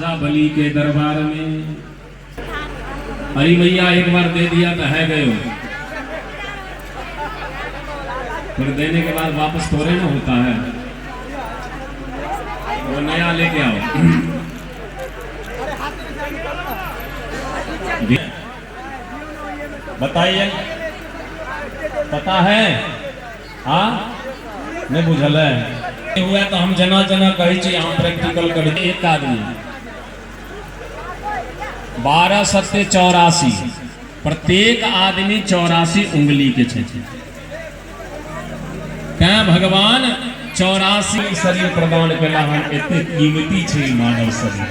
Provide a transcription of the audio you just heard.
राजा बलि के दरबार में। अरे मैया एक बार दे दिया तो है गए, फिर देने के बाद वापस थोड़े ना होता है, वो नया लेके आओ। बताइए, पता है? हाँ नहीं बुझल है हुआ तो हम जना जना कही हम प्रैक्टिकल कर। एक आदमी 12 सत्य 84, प्रत्येक आदमी 84 उंगली के छे। क्या भगवान 84 शरीर प्रदान कला हम इतने कीमती छे मानव शरीर।